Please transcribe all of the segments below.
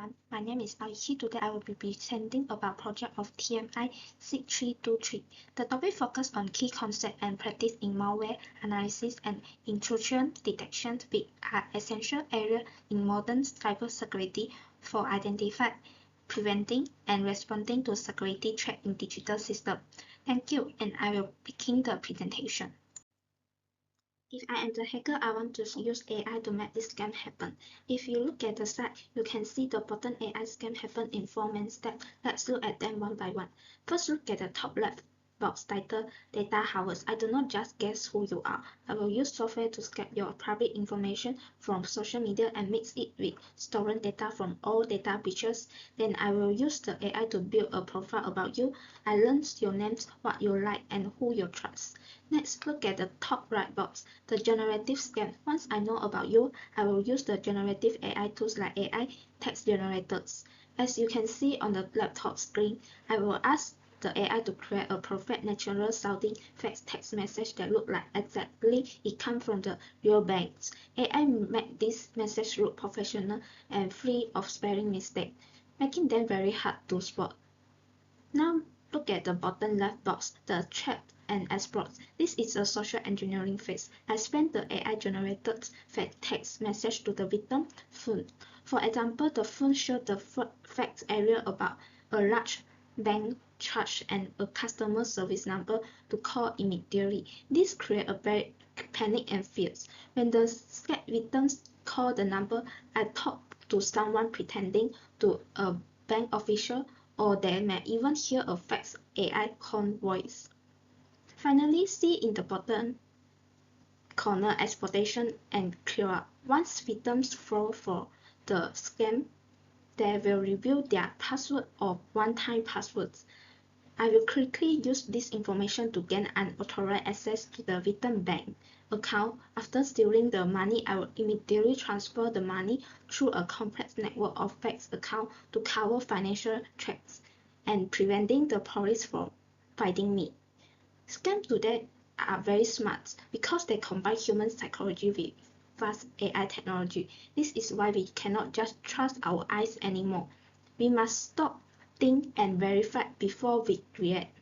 everyone, my name is Aun Yi Qi. Today I will be presenting about project of TMI 6323. The topic focuses on key concepts and practice in malware analysis and intrusion detection, which are essential areas in modern cybersecurity for identifying, preventing, and responding to security threats in digital systems. Thank you, and I will begin the presentation. If I am the hacker, I want to use AI to make this scam happen. If you look at the site, you can see the bottom AI scam happen in 4 main steps. Let's look at them one by one. First, look at the top left box titled Data Harvest. I do not just guess who you are. I will use software to scrape your private information from social media and mix it with stolen data from all data breaches. Then I will use the AI to build a profile about you. I learn your names, what you like, and who you trust. Next, look at the top right box, the generative scam. Once I know about you, I will use the generative AI tools like AI text generators. As you can see on the laptop screen, I will ask the AI to create a perfect natural sounding fax text message that look like exactly it comes from the real banks. AI make this message look professional and free of spelling mistakes, making them very hard to spot. Now look at the bottom left box, the threat and exploits. This is a social engineering phase. I send the AI-generated fax text message to the victim phone. For example, the phone shows the fax area about a large bank charge and a customer service number to call immediately. This creates a very panic and fears. When the scared victims call the number, I talk to someone pretending to a bank official, or they may even hear a fax AI call voice. Finally, see in the bottom corner exploitation and clear up. Once victims fall for the scam, they will reveal their password or one-time passwords. I will quickly use this information to gain unauthorized access to the victim bank account. After stealing the money, I will immediately transfer the money through a complex network of fax accounts to cover financial threats and preventing the police from finding me. Scams today are very smart because they combine human psychology with fast AI technology. This is why we cannot just trust our eyes anymore. We must stop, think, and verify before we react.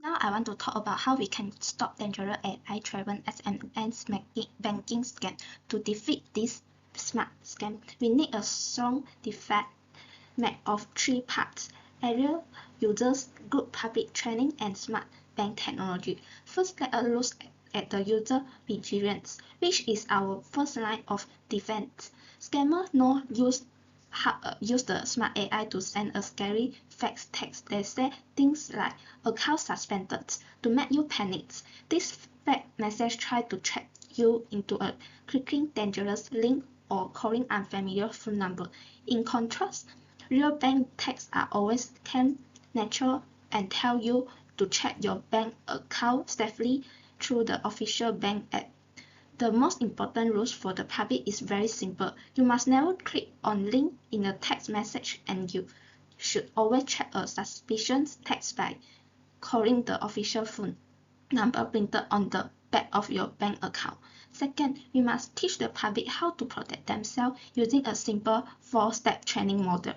Now I want to talk about how we can stop dangerous AI-driven SMS banking scam. To defeat this smart scam, we need a strong defense made of 3 parts: area, users, group public training, and smart bank technology. First, let us look at the user vigilance, which is our first line of defense. Scammers know use the smart AI to send a scary fax text that say things like account suspended to make you panic. This fax message tries to trap you into a clicking dangerous link or calling unfamiliar phone number. In contrast, real bank texts are always calm, natural, and tell you to check your bank account safely through the official bank app. The most important rules for the public is very simple. You must never click on link in a text message, and you should always check a suspicious text by calling the official phone number printed on the back of your bank account. Second, we must teach the public how to protect themselves using a simple 4-step training model.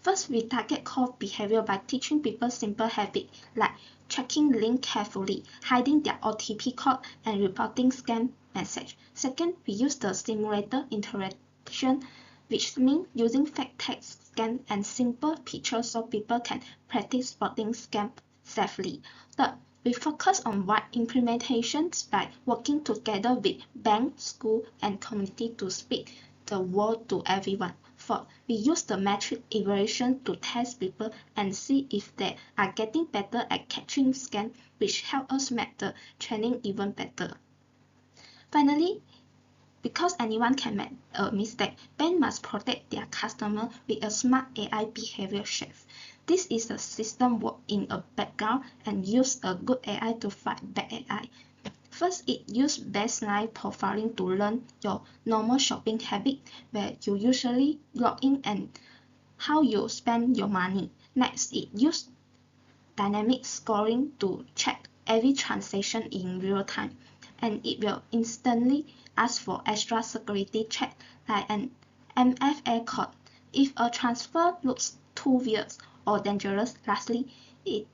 First, we target core behavior by teaching people simple habits like checking links carefully, hiding their OTP code, and reporting scam message. Second, we use the simulator interaction, which means using fake text, scam, and simple pictures so people can practice spotting scam safely. Third, we focus on wide implementations by working together with banks, schools, and community to speak the word to everyone. Fourth, we use the metric evaluation to test people and see if they are getting better at catching scams, which help us make the training even better. Finally, because anyone can make a mistake, banks must protect their customers with a smart AI behavior shift. This is a system work in a background and use a good AI to fight bad AI. First, it uses baseline profiling to learn your normal shopping habit, where you usually log in and how you spend your money. Next, it uses dynamic scoring to check every transaction in real time, and it will instantly ask for extra security check like an MFA code. If a transfer looks too weird or dangerous, lastly, it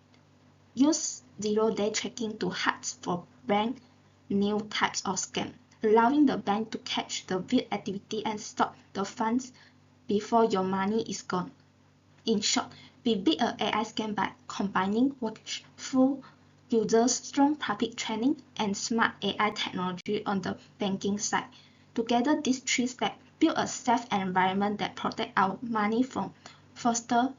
uses zero-day tracking to hunt for brand new types of scam, allowing the bank to catch the weird activity and stop the funds before your money is gone. In short, we beat an AI scam by combining watchful users, strong public training, and smart AI technology on the banking side. Together, these three steps build a safe environment that protects our money from fraudsters.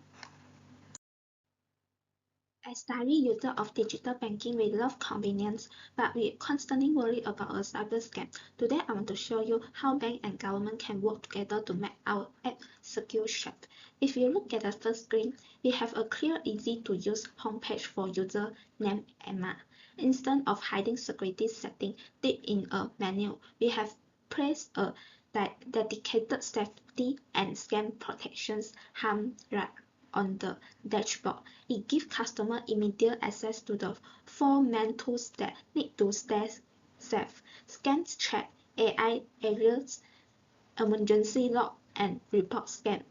As savvy users of digital banking, we love convenience, but we constantly worry about a cyber scam. Today, I want to show you how bank and government can work together to make our app secure safe. If you look at the first screen, we have a clear, easy-to-use homepage for user name Emma. Instead of hiding security settings deep in a menu, we have placed a dedicated safety and scam protections harm right on the dashboard. It gives customers immediate access to the four main tools that need to stay safe: scan check, AI alerts, emergency log, and report scam.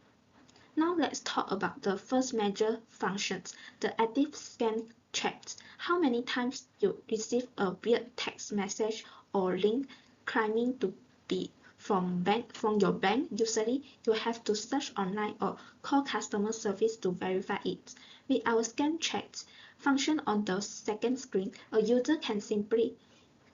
Now let's talk about the first major functions, the active scan checks. How many times you receive a weird text message or link claiming to be from your bank? Usually, you have to search online or call customer service to verify it. With our scan checks function on the second screen, a user can simply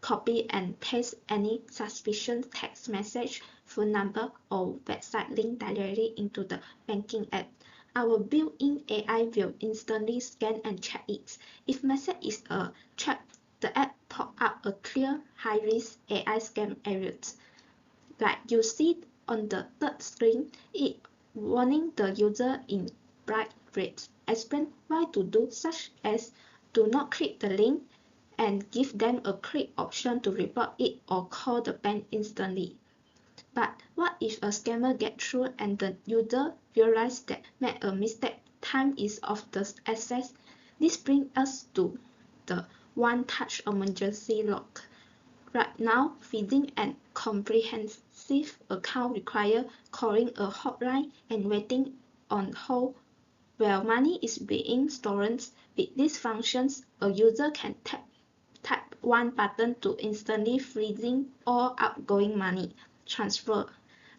copy and paste any suspicious text message, phone number, or website link directly into the banking app. Our built-in AI will instantly scan and check it. If message is a trap, the app pop up a clear high-risk AI scam alert. Like you see on the third screen, it warning the user in bright red. Explain why to do, such as do not click the link, and give them a quick option to report it or call the bank instantly. But what if a scammer gets through and the user realizes that made a mistake? Time is of the essence. This brings us to the one-touch emergency lock. Right now, freezing an comprehensive account requires calling a hotline and waiting on hold while money is being stolen. With these functions, a user can type one button to instantly freezing all outgoing money, transfer,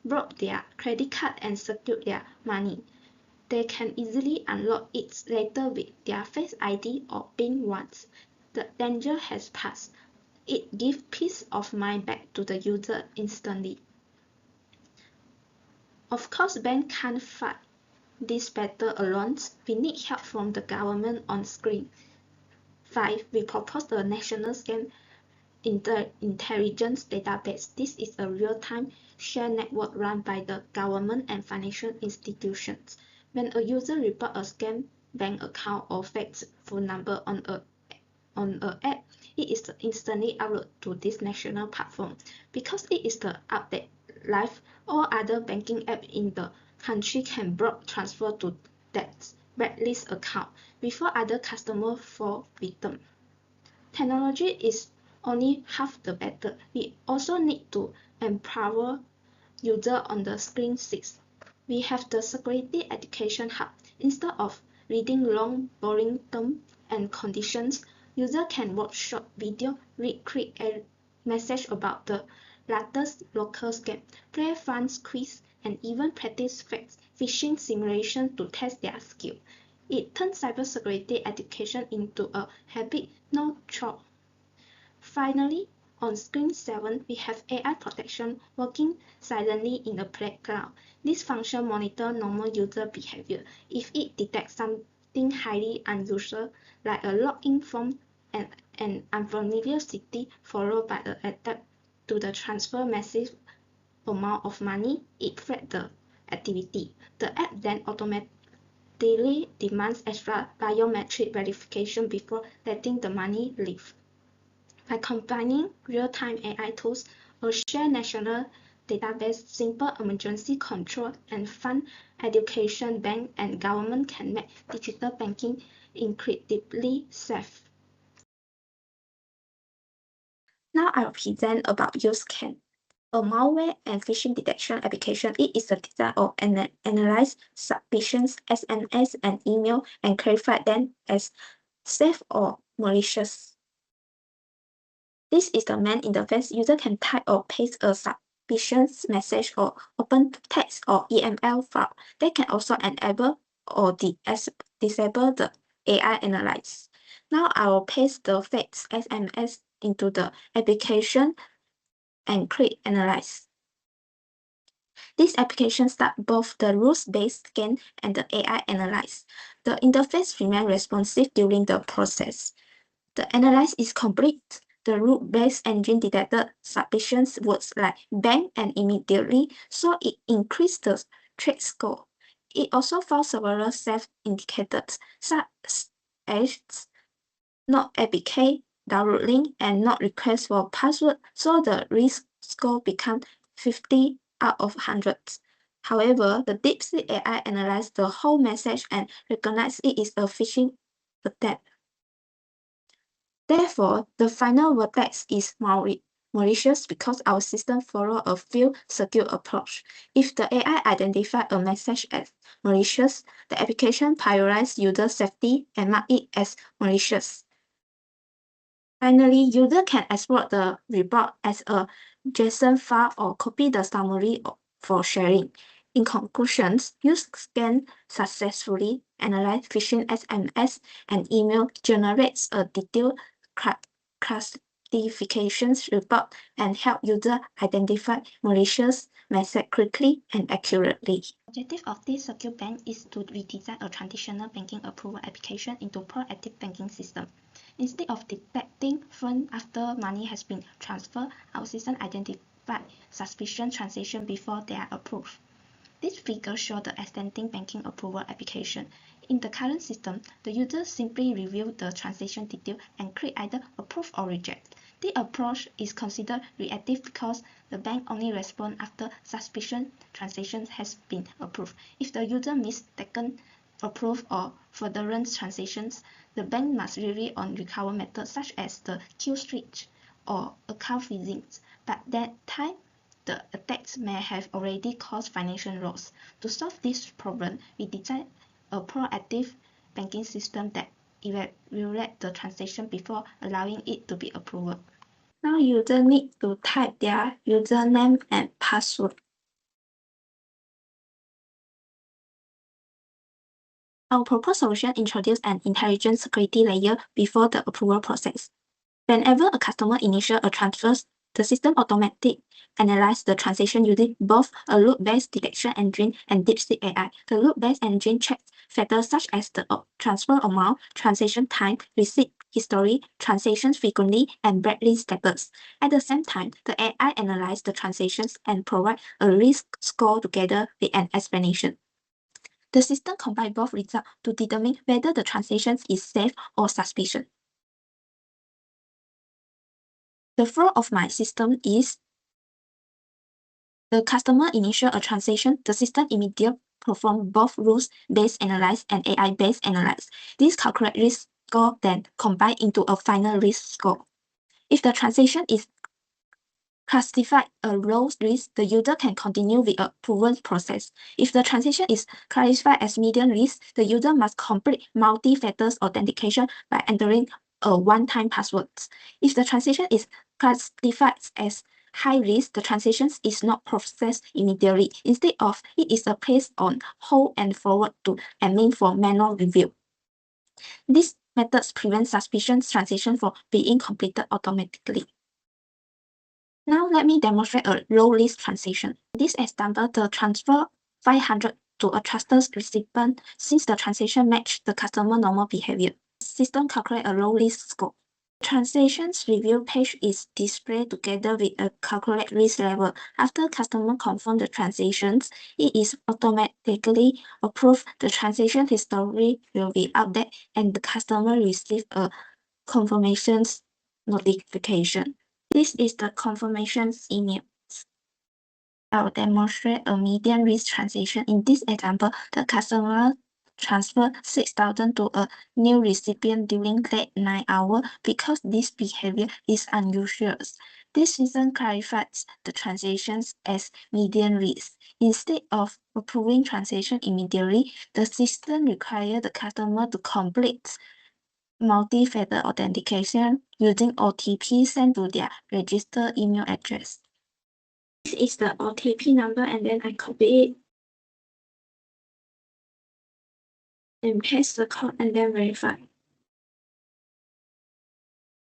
block their credit card, and secure their money. They can easily unlock it later with their Face ID or PIN once the danger has passed. It gives peace of mind back to the user instantly. Of course, banks can't fight this battle alone. We need help from the government on screen. 5. We propose the National Scam Intelligence Database. This is a real-time shared network run by the government and financial institutions. When a user reports a scam bank account or fake phone number on an app, it is instantly uploaded to this national platform. Because it is the update live, all other banking apps in the country can block transfer to that blacklist account before other customers fall victim. Technology is only half the battle. We also need to empower users on the screen 6. We have the Security Education Hub. Instead of reading long, boring terms and conditions, users can watch short videos, read quick messages about the latest local scam, play fun quiz, and even practice phishing simulations to test their skill. It turns cybersecurity education into a habit, no chore. Finally, on screen 7, we have AI protection working silently in the background. This function monitors normal user behavior. If it detects something highly unusual, like a login form and an unfamiliar city followed by an attempt to transfer massive amount of money, it flags the activity. The app then automatically demands extra biometric verification before letting the money leave. By combining real-time AI tools, a shared national database, simple emergency control, and fun education, bank and government can make digital banking incredibly safe. Now I'll present about use case. A malware and phishing detection application, it is a design of analyze suspicious SMS and email and clarify them as safe or malicious. This is the main interface. User can type or paste a suspicious message or open text or EML file. They can also enable or disable the AI analyze. Now I will paste the fake SMS into the application and click analyze. This application starts both the rules-based scan and the AI analyze. The interface remains responsive during the process. The analyze is complete. The rule-based engine detected suspicious words like bank and immediately, so it increased the threat score. It also found several safe indicators, such as not APK, download link, and not request for password, so the risk score became 50 out of 100. However, the DeepSeek AI analyzed the whole message and recognized it is a phishing attack. Therefore, the final vertex is malicious because our system follows a few secure approach. If the AI identifies a message as malicious, the application prioritizes user safety and marks it as malicious. Finally, user can export the report as a JSON file or copy the summary for sharing. In conclusion, use scan successfully, analyze phishing SMS and email, generates a detailed classifications report, and help user identify malicious message quickly and accurately. The objective of this SecureBank is to redesign a traditional banking approval application into proactive banking system. Instead of detecting funds after money has been transferred, our system identifies suspicious transactions before they are approved. This figure shows the existing banking approval application. In the current system, the user simply reviews the transaction detail and click either approve or reject. This approach is considered reactive because the bank only responds after suspicious transaction has been approved. If the user mistaken approve or fraudulent transactions, the bank must rely on recovery methods such as the kill switch or account freezing. But that time, the attacks may have already caused financial loss. To solve this problem, we designed a proactive banking system that evaluates the transaction before allowing it to be approved. Now users need to type their username and password. Our proposed solution introduces an intelligent security layer before the approval process. Whenever a customer initiates a transfer, the system automatically analyzes the transaction using both a loop-based detection engine and DeepSeek AI. The loop-based engine checks factors such as the transfer amount, transaction time, receipt history, transaction frequency, and blacklist status. At the same time, the AI analyzes the transactions and provides a risk score together with an explanation. The system combines both results to determine whether the transaction is safe or suspicious. The flow of my system is the customer initiates a transaction, the system immediately performs both rules-based analysis and AI-based analysis. This calculate risk score then combined into a final risk score. If the transaction is classified a low risk, the user can continue with a proven process. If the transaction is classified as medium risk, the user must complete multi-factor authentication by entering a one-time password. If the transaction is classified as high risk, the transaction is not processed immediately. Instead of it is placed on hold and forward to admin for manual review. These methods prevent suspicious transactions from being completed automatically. Now let me demonstrate a low-risk transaction. In this example, the transfer 500 to a trusted recipient since the transaction matched the customer normal behavior. The system calculates a low-risk score. The transactions review page is displayed together with a calculated risk level. After customer confirms the transactions, it is automatically approved. The transaction history will be updated and the customer receives a confirmation notification. This is the confirmation email. I will demonstrate a medium risk transaction. In this example, the customer transferred 6,000 to a new recipient during late night hour. Because this behavior is unusual, This system clarifies the transactions as medium risk. Instead of approving transaction immediately, the system requires the customer to complete multi-factor authentication using OTP sent to their registered email address. This is the OTP number, and then I copy it and paste the code and then verify.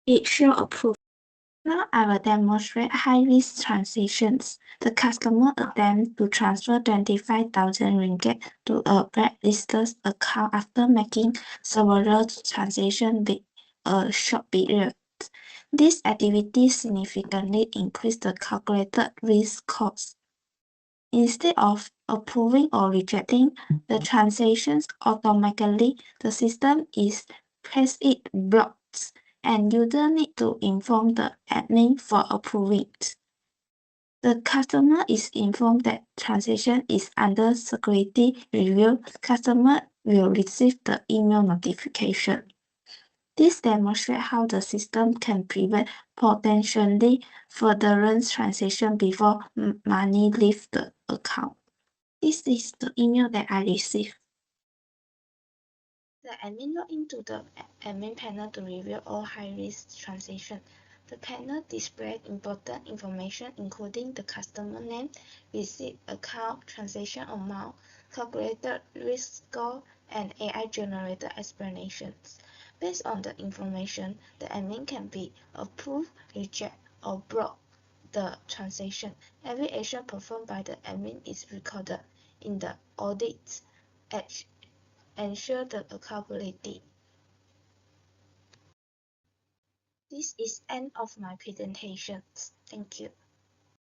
It shows approved. Now I will demonstrate high-risk transactions. The customer attempts to transfer 25,000 ringgit to a blacklisted account after making several transactions with a short period. This activity significantly increased the calculated risk cost. Instead of approving or rejecting the transactions automatically, the system is press it blocks, and user need to inform the admin for approving it. The customer is informed that transaction is under security review. Customer will receive the email notification. This demonstrates how the system can prevent potentially fraudulent transactions before money leaves the account. This is the email that I received. The admin log into the admin panel to review all high-risk transactions. The panel displays important information including the customer name, receipt, account, transaction amount, calculated risk score, and AI-generated explanations. Based on the information, the admin can be approve, reject, or block the transaction. Every action performed by the admin is recorded in the audit edge. Ensure the accountability. This is end of my presentation. Thank you.